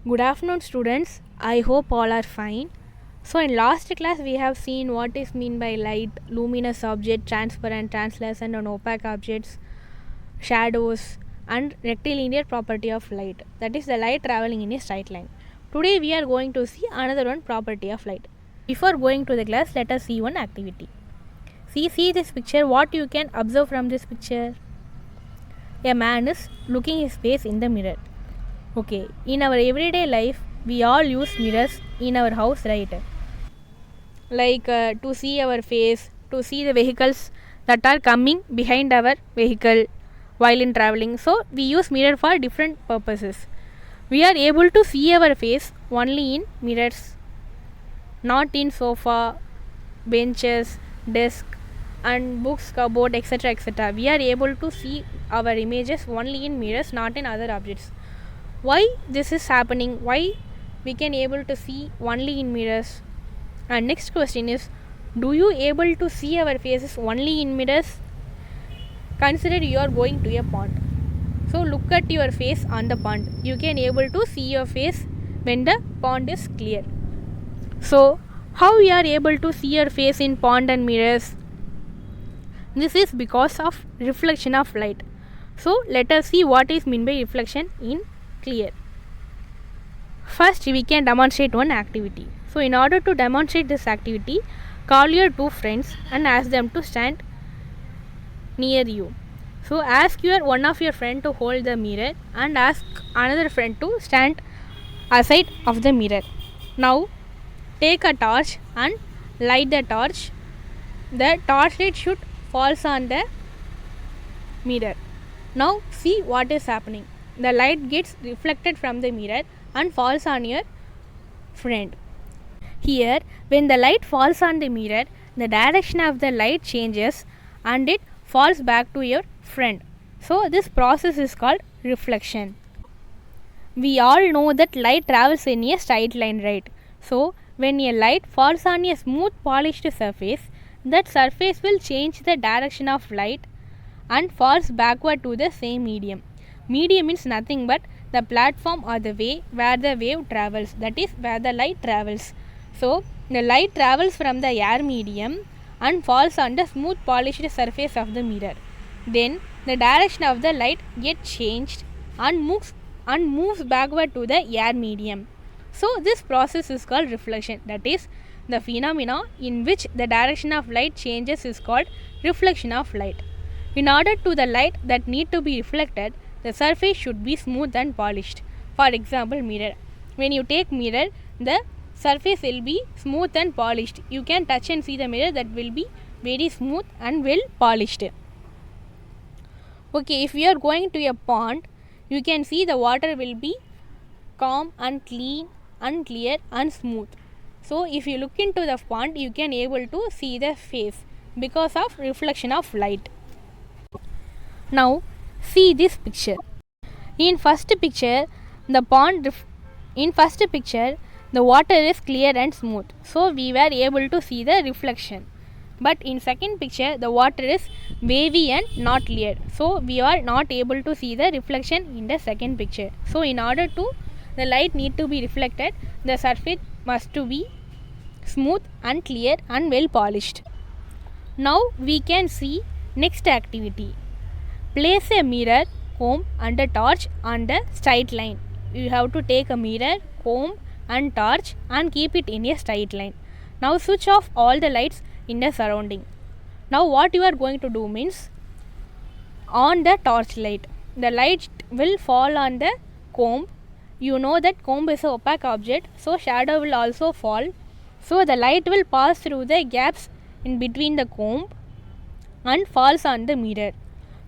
Good afternoon, students. I hope all are fine. So, in last class, we have seen what is mean by light, luminous object, transparent, translucent, and opaque objects, shadows, and rectilinear property of light. That is the light traveling in a straight line. Today, we are going to see another one property of light. Before going to the class, let us see one activity. See this picture. What you can observe from this picture? A man is looking his face in the mirror. Okay, in our everyday life, we all use mirrors in our house, right? Like to see our face, to see the vehicles that are coming behind our vehicle while in traveling. So, we use mirror for different purposes. We are able to see our face only in mirrors, not in sofa, benches, desk, and books, cupboard, etc. etc. We are able to see our images only in mirrors, not in other objects. Why this is happening? Why we can able to see only in mirrors? And next question is, do you able to see our faces only in mirrors? Consider you are going to a pond. So look at your face on the pond. You can able to see your face when the pond is clear. So how we are able to see your face in pond and mirrors? This is because of reflection of light. So let us see what is meant by reflection in clear. First, we can demonstrate one activity. So in order to demonstrate this activity, call your two friends and ask them to stand near you. So ask one of your friend to hold the mirror and ask another friend to stand aside of the mirror. Now take a torch and light the torch. The torchlight should falls on the mirror. Now see what is happening. The light gets reflected from the mirror and falls on your friend. Here, when the light falls on the mirror, the direction of the light changes and it falls back to your friend. So this process is called reflection. We all know that light travels in a straight line, right? So when a light falls on a smooth polished surface, that surface will change the direction of light and falls backward to the same medium. Medium means nothing but the platform or the way where the wave travels, that is where the light travels. So the light travels from the air medium and falls on the smooth polished surface of the mirror. Then the direction of the light gets changed and moves backward to the air medium. So this process is called reflection. That is the phenomena in which the direction of light changes is called reflection of light. In order to the light that need to be reflected, the surface should be smooth and polished. For example, mirror. When you take mirror, the surface will be smooth and polished. You can touch and see the mirror, that will be very smooth and well polished. Okay, if we are going to a pond, you can see the water will be calm and clean and clear and smooth. So if you look into the pond, you can able to see the face because of reflection of light. Now see this picture. In first picture, the water is clear and smooth. So we were able to see the reflection. But in second picture, the water is wavy and not clear. So we are not able to see the reflection in the second picture. So in order to the light need to be reflected, the surface must to be smooth and clear and well polished. Now we can see next activity. Place a mirror, comb and a torch on the straight line. You have to take a mirror, comb and torch and keep it in a straight line. Now switch off all the lights in the surrounding. Now what you are going to do means, on the torch light, the light will fall on the comb. You know that comb is an opaque object, so shadow will also fall. So the light will pass through the gaps in between the comb and falls on the mirror.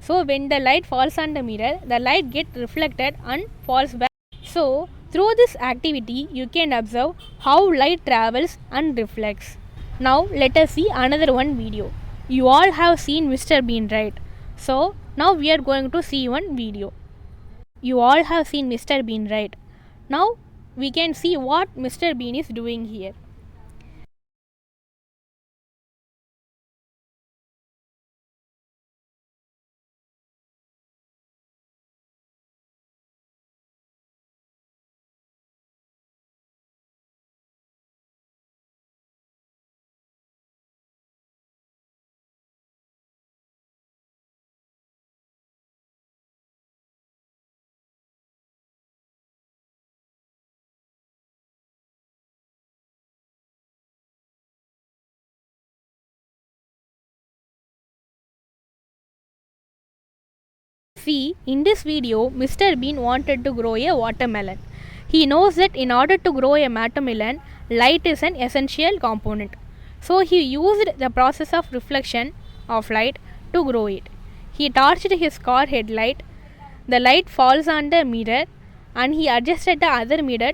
So when the light falls on the mirror, the light gets reflected and falls back. So through this activity, you can observe how light travels and reflects. Now let us see another one video. You all have seen Mr. Bean, right? So now we are going to see one video. You all have seen Mr. Bean, right? Now we can see what Mr. Bean is doing here. See, in this video, Mr. Bean wanted to grow a watermelon. He knows that in order to grow a watermelon, light is an essential component. So he used the process of reflection of light to grow it. He torched his car headlight. The light falls on the mirror and he adjusted the other mirror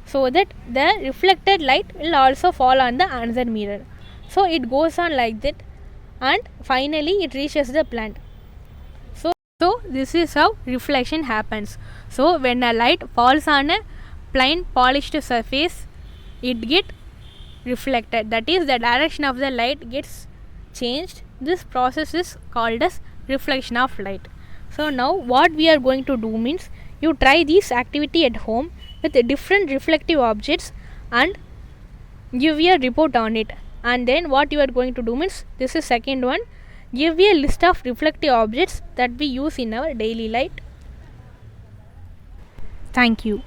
so that the reflected light will also fall on the another mirror. So it goes on like that and finally it reaches the plant. So this is how reflection happens. So when a light falls on a plain polished surface, it get reflected. That is, the direction of the light gets changed. This process is called as reflection of light. So now what we are going to do means, you try this activity at home with different reflective objects and give a report on it. And then what you are going to do means, this is second one, give a list of reflective objects that we use in our daily life. Thank you.